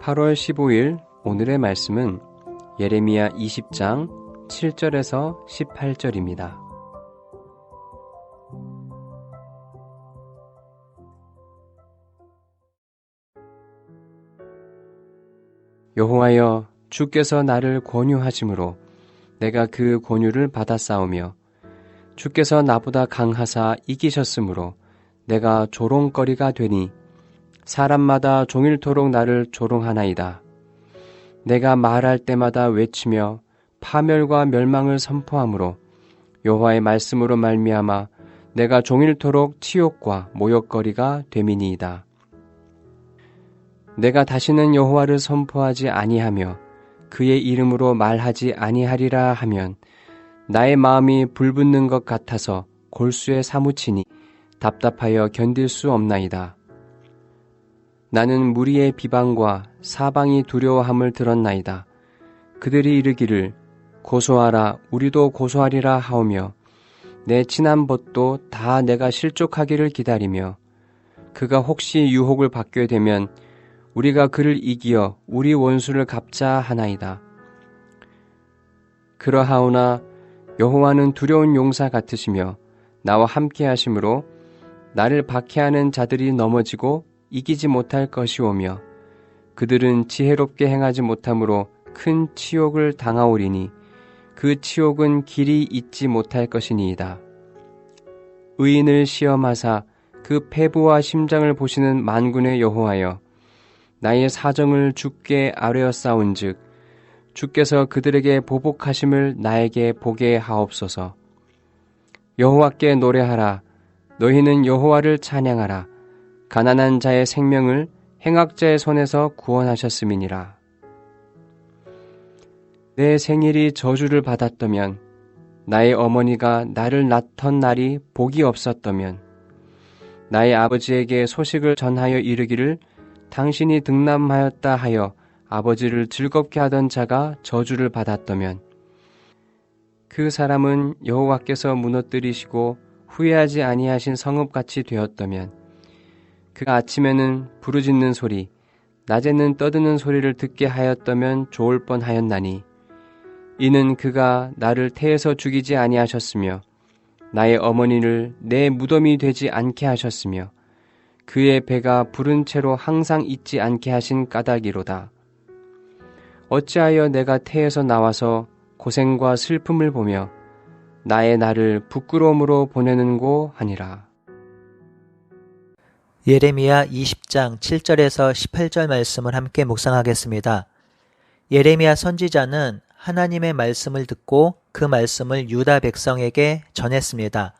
8월 15일 오늘의 말씀은 예레미야 20장 7절에서 18절입니다. 여호와여, 주께서 나를 권유하심으로 내가 그 권유를 받았사오며 주께서 나보다 강하사 이기셨으므로 내가 조롱거리가 되니 사람마다 종일토록 나를 조롱하나이다. 내가 말할 때마다 외치며 파멸과 멸망을 선포하므로 여호와의 말씀으로 말미암아 내가 종일토록 치욕과 모욕거리가 됨이니이다. 내가 다시는 여호와를 선포하지 아니하며 그의 이름으로 말하지 아니하리라 하면 나의 마음이 불붙는 것 같아서 골수에 사무치니 답답하여 견딜 수 없나이다. 나는 무리의 비방과 사방이 두려워함을 들었나이다. 그들이 이르기를 고소하라, 우리도 고소하리라 하오며 내 친한 벗도 다 내가 실족하기를 기다리며 그가 혹시 유혹을 받게 되면 우리가 그를 이기어 우리 원수를 갚자 하나이다. 그러하오나 여호와는 두려운 용사 같으시며 나와 함께 하심으로 나를 박해하는 자들이 넘어지고 이기지 못할 것이오며 그들은 지혜롭게 행하지 못함으로 큰 치욕을 당하오리니 그 치욕은 길이 잊지 못할 것이니이다. 의인을 시험하사 그 패부와 심장을 보시는 만군의 여호와여, 나의 사정을 주께 아뢰었사온즉 주께서 그들에게 보복하심을 나에게 보게 하옵소서. 여호와께 노래하라. 너희는 여호와를 찬양하라. 가난한 자의 생명을 행악자의 손에서 구원하셨음이니라. 내 생일이 저주를 받았다면, 나의 어머니가 나를 낳던 날이 복이 없었다면, 나의 아버지에게 소식을 전하여 이르기를 당신이 등남하였다 하여 아버지를 즐겁게 하던 자가 저주를 받았다면, 그 사람은 여호와께서 무너뜨리시고 후회하지 아니하신 성읍같이 되었다면, 그가 아침에는 부르짖는 소리, 낮에는 떠드는 소리를 듣게 하였다면 좋을 뻔하였나니, 이는 그가 나를 태에서 죽이지 아니하셨으며 나의 어머니를 내 무덤이 되지 않게 하셨으며 그의 배가 부른 채로 항상 잊지 않게 하신 까닭이로다. 어찌하여 내가 태에서 나와서 고생과 슬픔을 보며 나의 날을 부끄러움으로 보내는고 하니라. 예레미야 20장 7절에서 18절 말씀을 함께 묵상하겠습니다. 예레미야 선지자는 하나님의 말씀을 듣고 그 말씀을 유다 백성에게 전했습니다.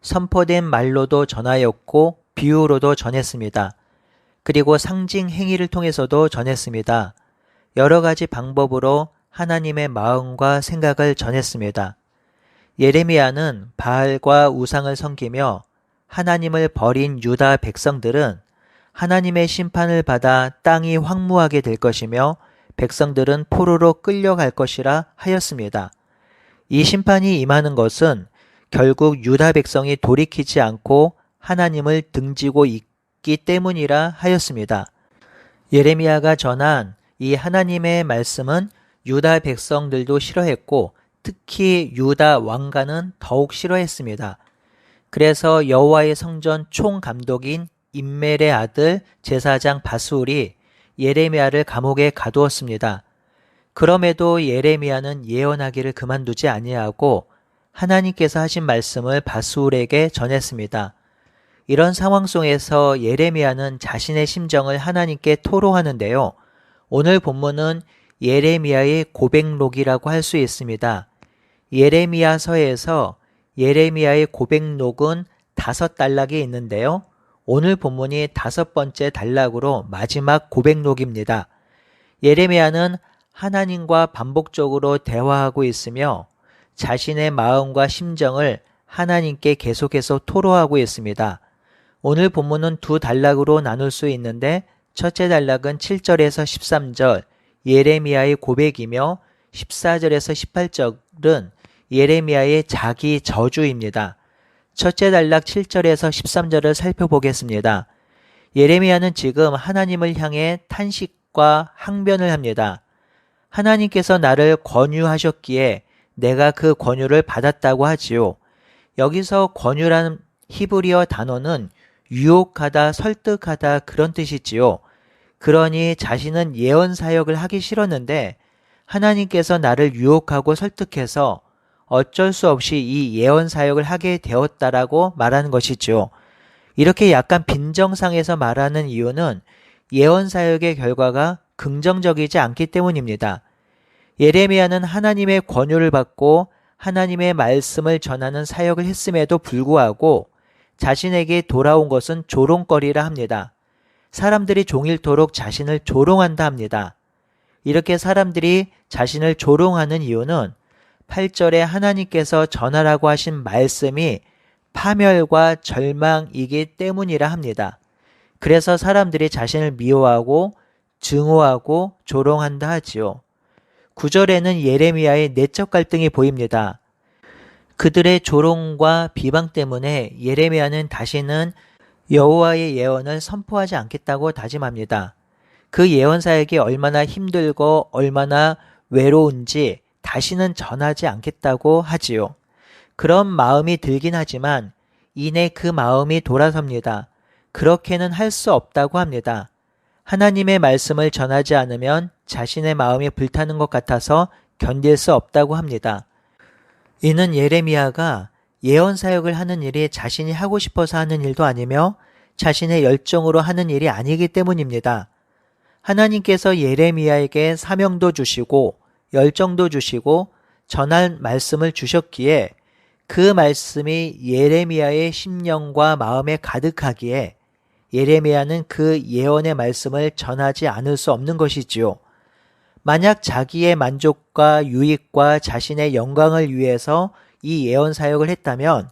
선포된 말로도 전하였고 비유로도 전했습니다. 그리고 상징 행위를 통해서도 전했습니다. 여러 가지 방법으로 하나님의 마음과 생각을 전했습니다. 예레미야는 바알과 우상을 섬기며 하나님을 버린 유다 백성들은 하나님의 심판을 받아 땅이 황무하게 될 것이며 백성들은 포로로 끌려갈 것이라 하였습니다. 이 심판이 임하는 것은 결국 유다 백성이 돌이키지 않고 하나님을 등지고 있기 때문이라 하였습니다. 예레미야가 전한 이 하나님의 말씀은 유다 백성들도 싫어했고 특히 유다 왕가는 더욱 싫어했습니다. 그래서 여호와의 성전 총감독인 임멜의 아들 제사장 바스울이 예레미야를 감옥에 가두었습니다. 그럼에도 예레미야는 예언하기를 그만두지 아니하고 하나님께서 하신 말씀을 바스울에게 전했습니다. 이런 상황 속에서 예레미야는 자신의 심정을 하나님께 토로하는데요. 오늘 본문은 예레미야의 고백록이라고 할 수 있습니다. 예레미야서에서 예레미야의 고백록은 5단락이 있는데요. 오늘 본문이 5번째 단락으로 마지막 고백록입니다. 예레미야는 하나님과 반복적으로 대화하고 있으며 자신의 마음과 심정을 하나님께 계속해서 토로하고 있습니다. 오늘 본문은 2단락으로 나눌 수 있는데 첫째 단락은 7절에서 13절 예레미야의 고백이며 14절에서 18절은 예레미야의 자기 저주입니다. 첫째 단락 7절에서 13절을 살펴보겠습니다. 예레미야는 지금 하나님을 향해 탄식 해석과 항변을 합니다. 하나님께서 나를 권유하셨기에 내가 그 권유를 받았다고 하지요. 여기서 권유라는 히브리어 단어는 유혹하다, 설득하다 그런 뜻이지요. 그러니 자신은 예언 사역을 하기 싫었는데 하나님께서 나를 유혹하고 설득해서 어쩔 수 없이 이 예언 사역을 하게 되었다라고 말하는 것이죠. 이렇게 약간 빈정상에서 말하는 이유는 예언 사역의 결과가 긍정적이지 않기 때문입니다. 예레미야는 하나님의 권유를 받고 하나님의 말씀을 전하는 사역을 했음에도 불구하고 자신에게 돌아온 것은 조롱거리라 합니다. 사람들이 종일토록 자신을 조롱한다 합니다. 이렇게 사람들이 자신을 조롱하는 이유는 8절에 하나님께서 전하라고 하신 말씀이 파멸과 절망이기 때문이라 합니다. 그래서 사람들이 자신을 미워하고 증오하고 조롱한다 하지요. 9절에는 예레미야의 내적 갈등이 보입니다. 그들의 조롱과 비방 때문에 예레미야는 다시는 여호와의 예언을 선포하지 않겠다고 다짐합니다. 그 예언 사역이 얼마나 힘들고 얼마나 외로운지 다시는 전하지 않겠다고 하지요. 그런 마음이 들긴 하지만 이내 그 마음이 돌아섭니다. 그렇게는 할 수 없다고 합니다. 하나님의 말씀을 전하지 않으면 자신의 마음이 불타는 것 같아서 견딜 수 없다고 합니다. 이는 예레미야가 예언 사역을 하는 일이 자신이 하고 싶어서 하는 일도 아니며 자신의 열정으로 하는 일이 아니기 때문입니다. 하나님께서 예레미야에게 사명도 주시고 열정도 주시고 전할 말씀을 주셨기에 그 말씀이 예레미야의 심령과 마음에 가득하기에 예레미야는 그 예언의 말씀을 전하지 않을 수 없는 것이지요. 만약 자기의 만족과 유익과 자신의 영광을 위해서 이 예언 사역을 했다면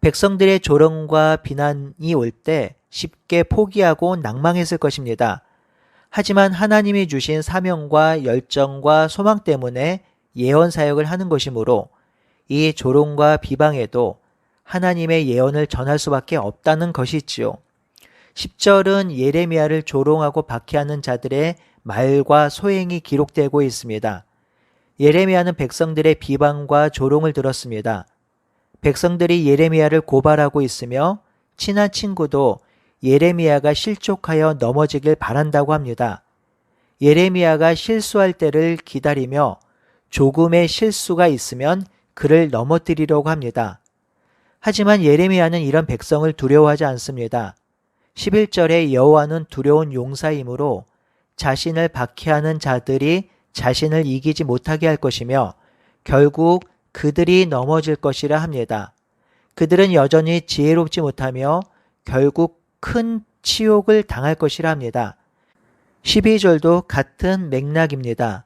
백성들의 조롱과 비난이 올 때 쉽게 포기하고 낭망했을 것입니다. 하지만 하나님이 주신 사명과 열정과 소망 때문에 예언 사역을 하는 것이므로 이 조롱과 비방에도 하나님의 예언을 전할 수밖에 없다는 것이지요. 10절은 예레미야를 조롱하고 박해하는 자들의 말과 소행이 기록되고 있습니다. 예레미야는 백성들의 비방과 조롱을 들었습니다. 백성들이 예레미야를 고발하고 있으며 친한 친구도 예레미야가 실족하여 넘어지길 바란다고 합니다. 예레미야가 실수할 때를 기다리며 조금의 실수가 있으면 그를 넘어뜨리려고 합니다. 하지만 예레미야는 이런 백성을 두려워하지 않습니다. 11절에 여호와는 두려운 용사이므로 자신을 박해하는 자들이 자신을 이기지 못하게 할 것이며 결국 그들이 넘어질 것이라 합니다. 그들은 여전히 지혜롭지 못하며 결국 큰 치욕을 당할 것이라 합니다. 12절도 같은 맥락입니다.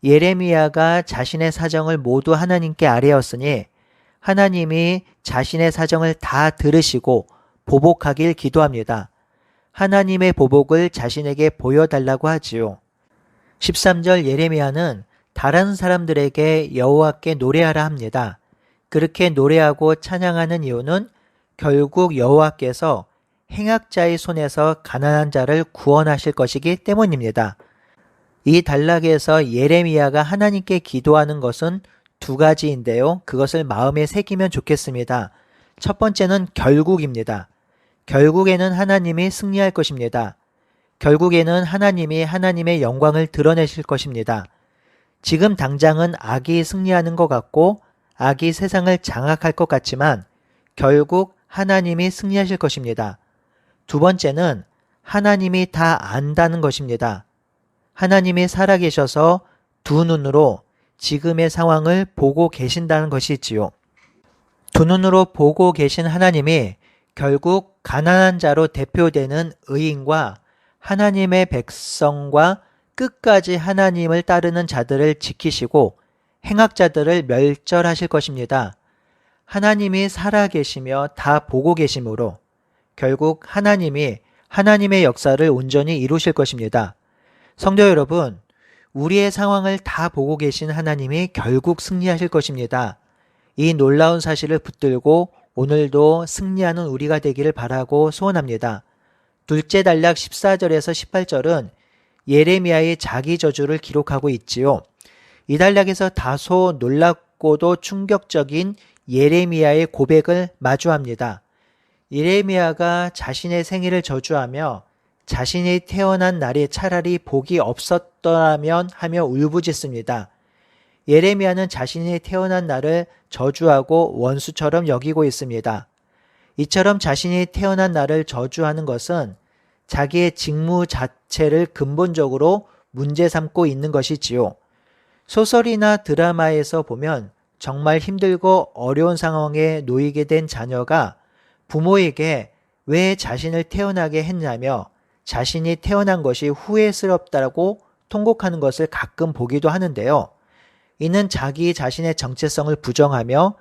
예레미야가 자신의 사정을 모두 하나님께 아뢰었으니 하나님이 자신의 사정을 다 들으시고 보복하길 기도합니다. 하나님의 보복을 자신에게 보여달라고 하지요. 13절 예레미야는 다른 사람들에게 여호와께 노래하라 합니다. 그렇게 노래하고 찬양하는 이유는 결국 여호와께서 행악자의 손에서 가난한 자를 구원하실 것이기 때문입니다. 이 단락에서 예레미야가 하나님께 기도하는 것은 두 가지인데요. 그것을 마음에 새기면 좋겠습니다. 첫 번째는 결국입니다. 결국에는 하나님이 승리할 것입니다. 결국에는 하나님이 하나님의 영광을 드러내실 것입니다. 지금 당장은 악이 승리하는 것 같고 악이 세상을 장악할 것 같지만 결국 하나님이 승리하실 것입니다. 두 번째는 하나님이 다 안다는 것입니다. 하나님이 살아계셔서 두 눈으로 지금의 상황을 보고 계신다는 것이지요. 두 눈으로 보고 계신 하나님이 결국 가난한 자로 대표되는 의인과 하나님의 백성과 끝까지 하나님을 따르는 자들을 지키시고 행악자들을 멸절하실 것입니다. 하나님이 살아계시며 다 보고 계시므로 결국 하나님이 하나님의 역사를 온전히 이루실 것입니다. 성도 여러분, 우리의 상황을 다 보고 계신 하나님이 결국 승리하실 것입니다. 이 놀라운 사실을 붙들고 오늘도 승리하는 우리가 되기를 바라고 소원합니다. 둘째 단락 14절에서 18절은 예레미야의 자기 저주를 기록하고 있지요. 이 단락에서 다소 놀랍고도 충격적인 예레미야의 고백을 마주합니다. 예레미야가 자신의 생일을 저주하며 자신이 태어난 날이 차라리 복이 없었더라면 하며 울부짖습니다. 예레미야는 자신이 태어난 날을 저주하고 원수처럼 여기고 있습니다. 이처럼 자신이 태어난 날을 저주하는 것은 자기의 직무 자체를 근본적으로 문제 삼고 있는 것이지요. 소설이나 드라마에서 보면 정말 힘들고 어려운 상황에 놓이게 된 자녀가 부모에게 왜 자신을 태어나게 했냐며 자신이 태어난 것이 후회스럽다고 통곡하는 것을 가끔 보기도 하는데요. 이는 자기 자신의 정체성을 부정하며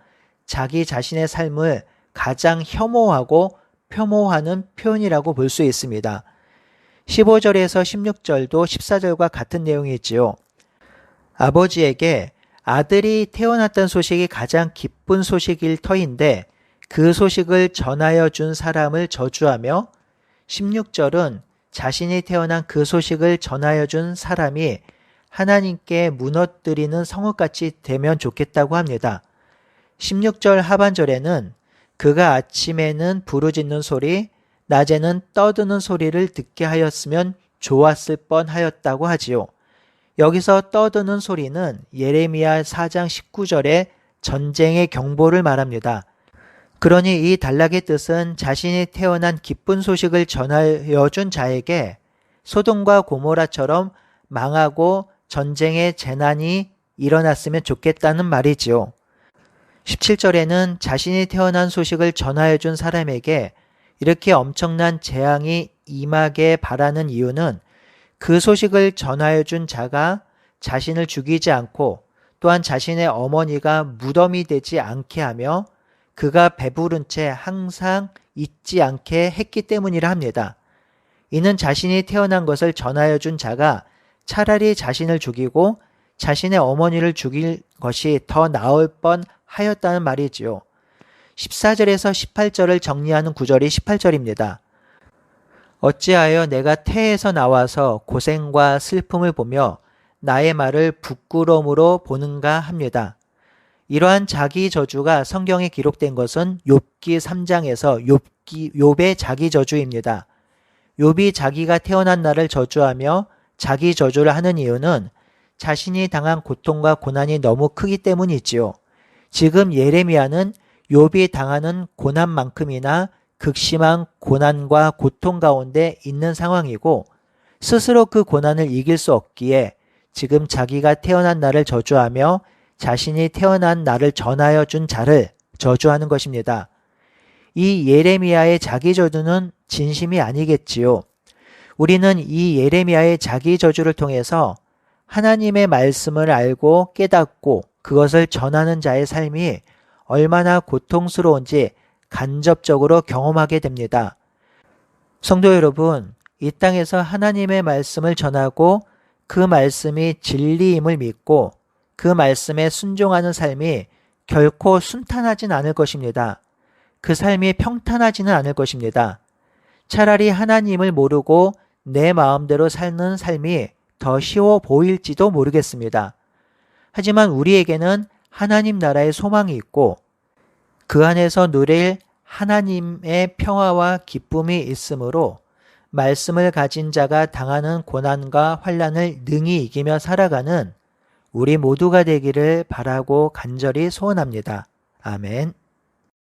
자기 자신의 삶을 가장 혐오하고 폄호하는 표현이라고 볼 수 있습니다. 15절에서 16절도 14절과 같은 내용이지요. 아버지에게 아들이 태어났다는 소식이 가장 기쁜 소식일 터인데 그 소식을 전하여 준 사람을 저주하며 16절은 자신이 태어난 그 소식을 전하여 준 사람이 하나님께 무너뜨리는 성읍같이 되면 좋겠다고 합니다. 16절 하반절에는 그가 아침에는 부르짖는 소리, 낮에는 떠드는 소리를 듣게 하였으면 좋았을 뻔하였다고 하지요. 여기서 떠드는 소리는 예레미야 4장 19절의 전쟁의 경보를 말합니다. 그러니 이 단락의 뜻은 자신이 태어난 기쁜 소식을 전하여 준 자에게 소돔과 고모라처럼 망하고 전쟁의 재난이 일어났으면 좋겠다는 말이지요. 17절에는 자신이 태어난 소식을 전하여 준 사람에게 이렇게 엄청난 재앙이 임하게 바라는 이유는 그 소식을 전하여 준 자가 자신을 죽이지 않고 또한 자신의 어머니가 무덤이 되지 않게 하며 그가 배부른 채 항상 잊지 않게 했기 때문이라 합니다. 이는 자신이 태어난 것을 전하여 준 자가 차라리 자신을 죽이고 자신의 어머니를 죽일 것이 더 나을 뻔하였다는 말이지요. 14절에서 18절을 정리하는 구절이 18절입니다. 어찌하여 내가 태에서 나와서 고생과 슬픔을 보며 나의 말을 부끄러움으로 보는가 합니다. 이러한 자기 저주가 성경에 기록된 것은 욥기 3장에서 욥의 자기 저주입니다. 욥이 자기가 태어난 날을 저주하며 자기 저주를 하는 이유는 자신이 당한 고통과 고난이 너무 크기 때문이지요. 지금 예레미야는 욥이 당하는 고난만큼이나 극심한 고난과 고통 가운데 있는 상황이고 스스로 그 고난을 이길 수 없기에 지금 자기가 태어난 날을 저주하며 자신이 태어난 날을 전하여 준 자를 저주하는 것입니다. 이 예레미야의 자기 저주는 진심이 아니겠지요. 우리는 이 예레미야의 자기 저주를 통해서 하나님의 말씀을 알고 깨닫고 그것을 전하는 자의 삶이 얼마나 고통스러운지 간접적으로 경험하게 됩니다. 성도 여러분, 이 땅에서 하나님의 말씀을 전하고 그 말씀이 진리임을 믿고 그 말씀에 순종하는 삶이 결코 순탄하진 않을 것입니다. 그 삶이 평탄하지는 않을 것입니다. 차라리 하나님을 모르고 내 마음대로 사는 삶이 더 쉬워 보일지도 모르겠습니다. 하지만 우리에게는 하나님 나라의 소망이 있고 그 안에서 누릴 하나님의 평화와 기쁨이 있으므로 말씀을 가진 자가 당하는 고난과 환난을 능히 이기며 살아가는 우리 모두가 되기를 바라고 간절히 소원합니다. 아멘.